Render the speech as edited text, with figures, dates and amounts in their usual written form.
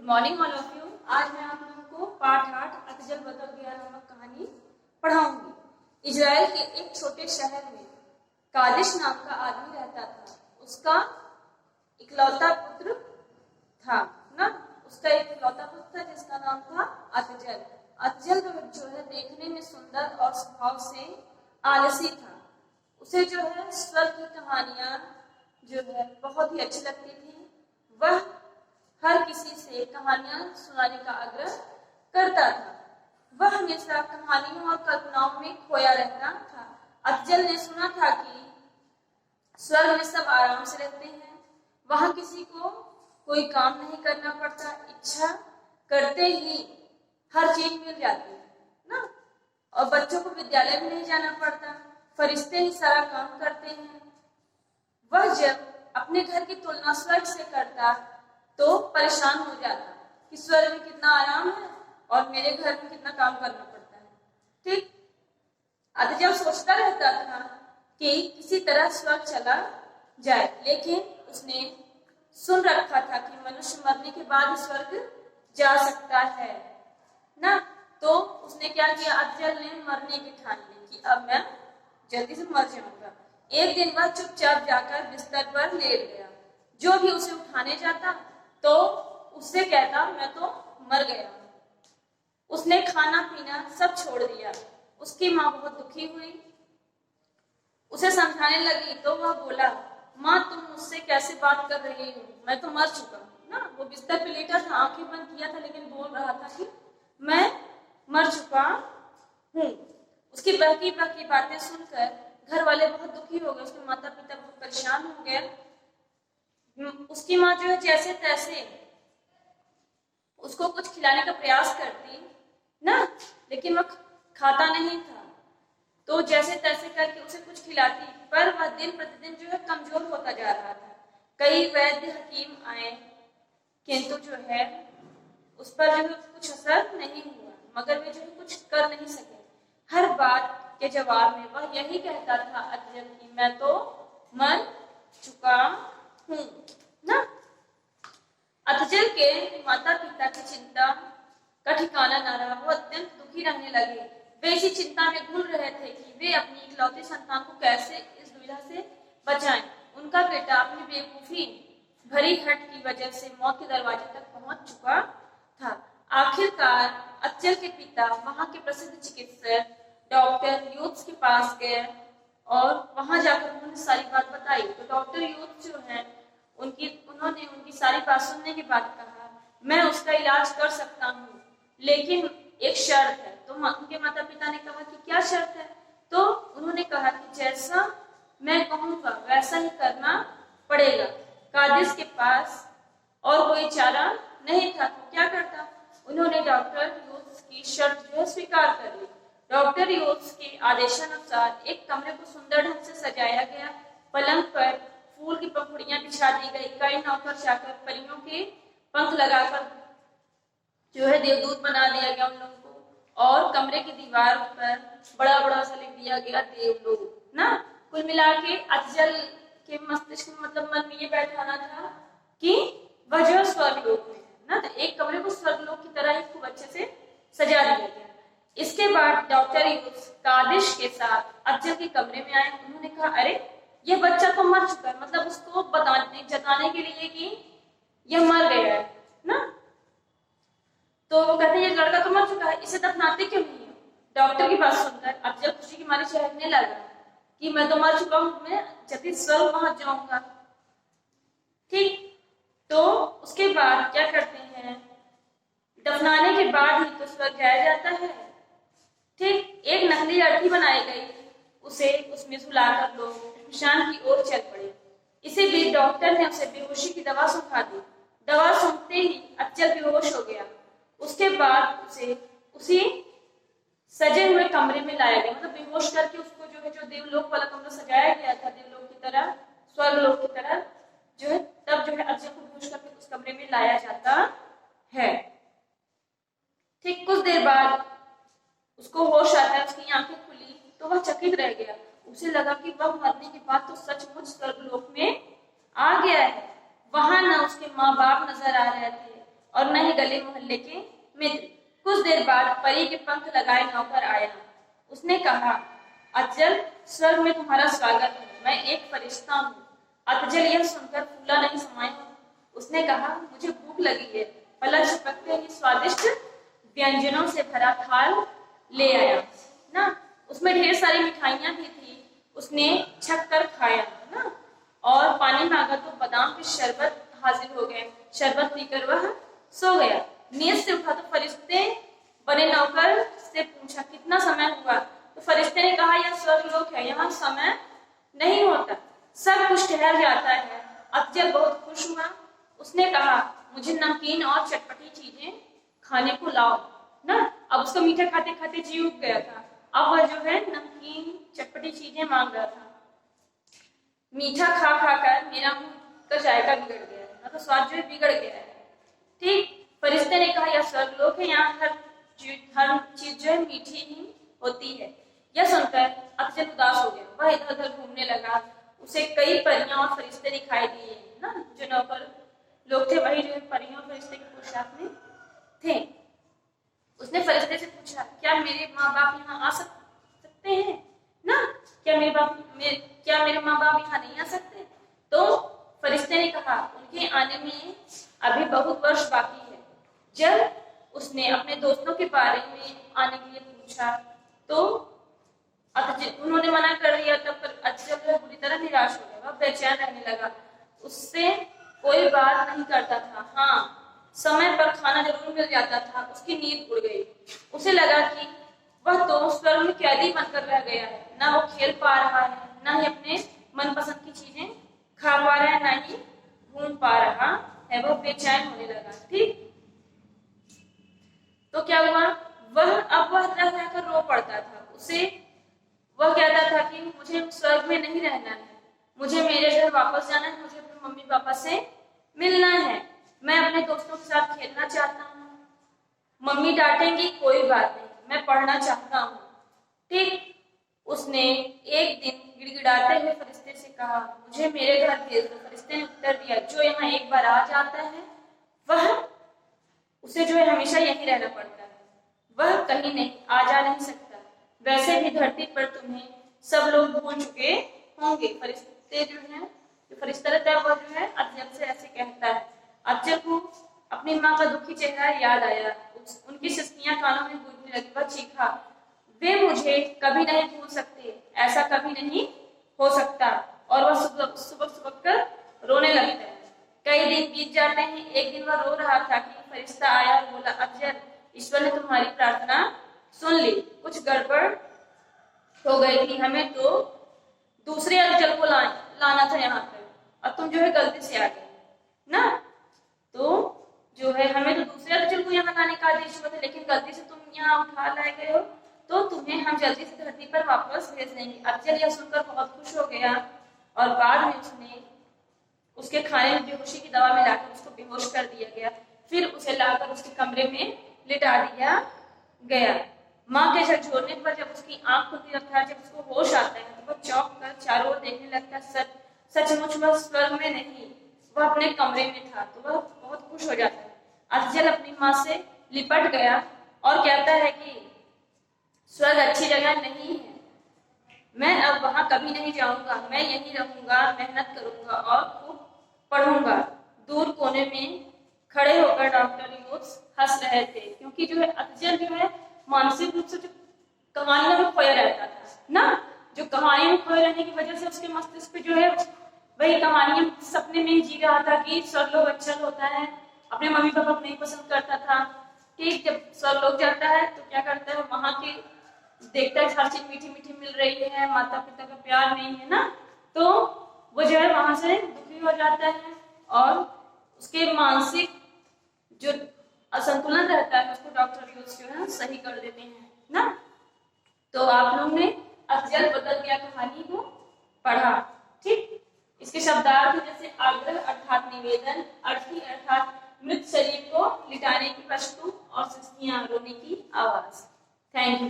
Good morning all of you. आज मैं आप लोगों को पाठ 8 अतजल बदल गया नामक कहानी पढ़ाऊंगी। इजराइल के एक छोटे शहर में कादिश नाम का आदमी रहता था। उसका इकलौता पुत्र था उसका एक इकलौता पुत्र था जिसका नाम था अतजल। अतजल जो है देखने में सुंदर और स्वभाव से आलसी था। उसे जो है स्वर्ग की कहानियां जो है बहुत ही अच्छी लगती थी। वह हर किसी से कहानियां सुनाने का आग्रह करता था। वह हमेशा कहानियों और कल्पनाओं में खोया रहता था। अतजल ने सुना था कि स्वर्ग में सब आराम से रहते हैं, वहां किसी को कोई काम नहीं करना पड़ता, इच्छा करते ही हर चीज मिल जाती है और बच्चों को विद्यालय में नहीं जाना पड़ता, फरिश्ते ही सारा काम करते हैं। वह जब अपने घर की तुलना स्वर्ग से करता तो परेशान हो जाता कि स्वर्ग में कितना आराम है और मेरे घर में कितना काम करना पड़ता है। ठीक, अतजल सोचता रहता था कि किसी तरह स्वर्ग चला जाए, लेकिन उसने सुन रखा था कि मनुष्य मरने के बाद ही स्वर्ग जा सकता है तो उसने क्या किया, अतजल ने मरने की ठान ली कि अब मैं जल्दी से मर जाऊंगा। एक दिन वह चुपचाप जाकर बिस्तर पर लेट गया। जो भी उसे उठाने जाता तो उससे कहता मैं तो मर गया। उसने खाना पीना सब छोड़ दिया। उसकी माँ बहुत दुखी हुई, उसे समझाने लगी तो वह बोला, माँ तुम मुझसे कैसे बात कर रही हो, मैं तो मर चुका हूँ वो बिस्तर पे लेटा था, आंखें बंद किया था, लेकिन बोल रहा था कि मैं मर चुका हूँ। उसकी बहकी बहकी बातें सुनकर घर वाले बहुत दुखी हो गए। उसके माता पिता बहुत परेशान हो गए। उसकी माँ जो है जैसे तैसे उसको कुछ खिलाने का प्रयास करती लेकिन वह खाता नहीं था, तो जैसे तैसे करके उसे कुछ खिलाती, पर वह दिन प्रतिदिन जो है कमजोर होता जा रहा था। कई वैद्य हकीम आए किंतु जो है उस पर जो है कुछ असर नहीं हुआ, मगर वे जो है कुछ कर नहीं सके। हर बात के जवाब में वह यही कहता था अतजल की मैं तो मर चुका हूँ अतजल के माता पिता की चिंता का ठिकाना न रहा। वो अत्यंत दुखी रहने लगे। वे इसी चिंता में घुल रहे थे कि वे अपनी इकलौती संतान को कैसे इस दुविधा से बचाएं। उनका बेटा अपनी बेवकूफी भरी हट की वजह से मौत के दरवाजे तक पहुंच चुका था। आखिरकार अतजल के पिता वहां के प्रसिद्ध चिकित्सक डॉक्टर यूथ्स के पास गए और वहां जाकर उन्होंने सारी बात बताई। तो डॉक्टर यूथ जो है उन्होंने उनकी सारी बात सुनने के बाद कहा, मैं उसका इलाज कर सकता हूँ, लेकिन एक शर्त है। तो उनके माता पिता ने कहा कि क्या शर्त है? तो उन्होंने कहा कि जैसा मैं कहूँगा वैसा ही करना पड़ेगा। कादिश के पास और कोई चारा नहीं था तो क्या करता? उन्होंने डॉक्टर यूथ की शर्त जो है स्वीकार कर ली। डॉक्टर यूथ के आदेशानुसार एक कमरे को सुंदर ढंग से सजाया गया। पलंग पर फूल की पंखुड़ियां बिछा दी गई। कई नौकर चाकर परियों के पंख लगाकर जो है देवदूत बना दिया गया उन लोगों को, और कमरे की दीवार पर बड़ा बड़ा सा लिख दिया गया देवलोक कुल मिला के अतजल के मस्तिष्क में मतलब मन में ये बैठाना था कि वह जो स्वर्गलोक में है तो एक कमरे को स्वर्गलोक की तरह ही खूब अच्छे से सजा दिया गया। इसके बाद डॉक्टर यूथ कादिश के साथ अतजल के कमरे में आए। उन्होंने कहा, अरे यह बच्चा तो मर चुका है, मतलब उसको जताने के लिए कि यह मर गया है तो वो कहते हैं ये लड़का तो मर चुका है, इसे दफनाते क्यों नहीं है? डॉक्टर की बात सुनकर अतजल खुशी की मारी चहकने लगा कि मैं तो मर चुका हूं, मैं जल्दी स्वर्ग पहुंच जाऊंगा। ठीक, तो उसके बाद क्या करते हैं, दफनाने के बाद ही तो स्वर्ग जाया जाता है। ठीक, एक नकली अर्थी बनाई गई, उसे उसमें सुलाकर लोग शमशान की ओर चल पड़े। इसी बीच डॉक्टर ने उसे बेहोशी की दवा सुखा दी। दवा सुनते ही अतजल बेहोश हो गया। उसके बाद उसे उसी सजे हुए कमरे में लाया गया, मतलब बेहोश करके उसको जो है जो देवलोक वाला कमरा सजाया गया था देवलोक की तरह, स्वर्गलोक की तरह जो है, तब जो है अतजल को बेहोश करके उस कमरे में लाया जाता है। ठीक, कुछ देर बाद उसको होश आता है, उसकी आंखें खुली तो वह चकित रह गया। उसे लगा कि वह मरने के बाद तो सचमुच स्वर्गलोक में आ गया है। वहां न उसके माँ बाप नजर आ रहे थे, और न ही गले मोहल्ले के मित्र। कुछ देर बाद परी के पंख लगाए नौकर आया। उसने कहा, अतजल, स्वर्ग में तुम्हारा स्वागत है, मैं एक फरिश्ता हूँ। अतजल यह सुनकर फूला नहीं समाया। उसने कहा, मुझे भूख लगी है। पलक झपकते ही स्वादिष्ट व्यंजनों से भरा थाल ले आया ना। उसमें ढेर सारी मिठाइयां भी थी। उसने छक कर खाया ना, और पानी मांगा तो बादाम के शरबत हाजिर हो गए। शरबत पीकर वह सो गया। नींद से उठा तो फरिश्ते बने नौकर से पूछा, कितना समय हुआ? तो फरिश्ते ने कहा, यह स्वर्गलोक है, यहाँ समय नहीं होता, सब कुछ ठहर जाता है। अतजल बहुत खुश हुआ। उसने कहा, मुझे नमकीन और चटपटी चीजें खाने को लाओ ना। अब उसको मीठा खाते खाते जी उब गया था। अब वह जो है नमकीन चटपटी चीजें मांग रहा था। मीठा खा खा कर मेरा मुंह का जायका बिगड़ गया है, मतलब स्वाद जो है बिगड़ गया है। ठीक, फरिश्ते ने कहा, यह स्वर्गलोक है, यहाँ हर चीज जो है मीठी ही होती है। यह सुनकर अतजल उदास हो गया। वह इधर उधर घूमने लगा। उसे कई परियां और फरिश्ते दिखाई दिए ना। जो नौकर लोग थे वही जो है परियों और फरिश्ते के पोशाक में थे। उसने फरिश्ते से पूछा, क्या मेरे माँ बाप यहाँ आ सकते हैं ना? क्या मेरे माँ बाप यहाँ नहीं आ सकते? तो फरिश्ते ने कहा, उनके आने में अभी बहुत वर्ष बाकी है। जब उसने अपने दोस्तों के बारे में आने के लिए पूछा तो उन्होंने मना कर दिया। तब अतजल बुरी तरह निराश हो गया। वह बेचैन रहने लगा। उससे कोई बात नहीं करता था। हाँ, समय पर खाना जरूर मिल जाता था। उसकी नींद उड़ गई। उसे लगा कि वह तो स्वर्ग में कैदी बनकर रह गया है। ना वो खेल पा रहा है, ना ही अपने मनपसंद की चीजें खा पा रहा है, ना ही घूम पा रहा है। वह बेचैन होने लगा। ठीक, तो क्या हुआ? वह रह रहकर रो पड़ता था। वह कहता था कि मुझे स्वर्ग में नहीं रहना है, मुझे मेरे घर वापस जाना है, मुझे अपने मम्मी पापा से मिलना है, मैं अपने दोस्तों के साथ खेलना चाहता हूँ। मम्मी डांटेंगी, कोई बात नहीं, मैं पढ़ना चाहता हूँ। ठीक, उसने एक दिन गिड़गिड़ाते हुए फरिश्ते से कहा, मुझे मेरे घर भेज दो। फरिश्ते ने उत्तर दिया, जो यहाँ एक बार आ जाता है वह उसे जो है हमेशा यहीं रहना पड़ता है, वह कहीं नहीं आ जा नहीं सकता। वैसे भी धरती पर तुम्हें सब लोग भूल चुके होंगे। फरिश्ते जो है, जो फरिश्ता रहता है वह जो है अतजल से ऐसे कहता है। अतजल को अपनी माँ का दुखी चेहरा याद आया। उनकी सिसकियां कानों में गूंजने लगी। वह चीखा, वे मुझे कभी नहीं भूल सकते, ऐसा कभी नहीं हो सकता। और वह सुबह कर रोने लगता है। कई दिन बीत जाते हैं। एक दिन वह रो रहा था कि फरिश्ता आया और बोला, अतजल, ईश्वर ने तुम्हारी प्रार्थना सुन ली। कुछ गड़बड़ हो गई थी, हमें तो दूसरे अतजल को लाना था यहाँ पर, और तुम जो है गलती से आ गए ना। तो जो है हमें तो दूसरे अतजल को यहाँ लाने का आदेश हुआ था, लेकिन गलती से तुम यहाँ उठा लाए गए हो, तो तुम्हें हम जल्दी से धरती पर वापस भेज देंगे। अतजल यह सुनकर बहुत खुश हो गया और बाद में उसके खाने में बेहोशी की दवा मिलाकर उसको बेहोश कर दिया गया। फिर उसे लाकर उसके कमरे में लिटा दिया गया। माँ के झकझोरने पर जब उसकी आंख खुलती अर्थात जब उसको होश आता है तो वह चौंक कर चारों ओर देखने लगता है। सचमुच वह स्वर्ग में नहीं, वह अपने कमरे में था। तो वह बहुत खुश हो जाता है। अतजल अपनी माँ से लिपट गया और कहता है कि स्वर्ग अच्छी जगह नहीं है, मैं अब वहां कभी नहीं जाऊंगा, मैं यहीं रहूंगा, मेहनत करूंगा और खूब पढ़ूंगा। दूर कोने में खड़े होकर डॉक्टर यूनुस हंस रहे थे, क्योंकि जो है अतजल जो है मानसिक रूप से जो कहानियों में खोया रहता था ना, जो कहानी में खोए रहने की वजह से उसके मस्तिष्क पे जो है वही कहानियां सपने में ही जी रहा था कि स्वर्गलोक अच्छा होता है। अपने मम्मी पापा को नहीं पसंद करता था। ठीक, जब स्वर्गलोक जाता है तो क्या करता है, वहां के देखता है हर चीज मीठी मीठी मिल रही है, माता पिता का प्यार नहीं है ना, तो वो जो है वहां से दुखी हो जाता है और उसके मानसिक जो असंतुलन रहता है उसको डॉक्टर यूनुस जो है सही कर देते हैं ना। तो आप लोग ने अतजल बदल गया कहानी को पढ़ा। ठीक, इसके शब्दार्थ जैसे आग्रह अर्थात निवेदन, अर्थी अर्थात मृत शरीर को लिटाने की वस्तु, और सिसकियां रोने की आवाज। Thank you.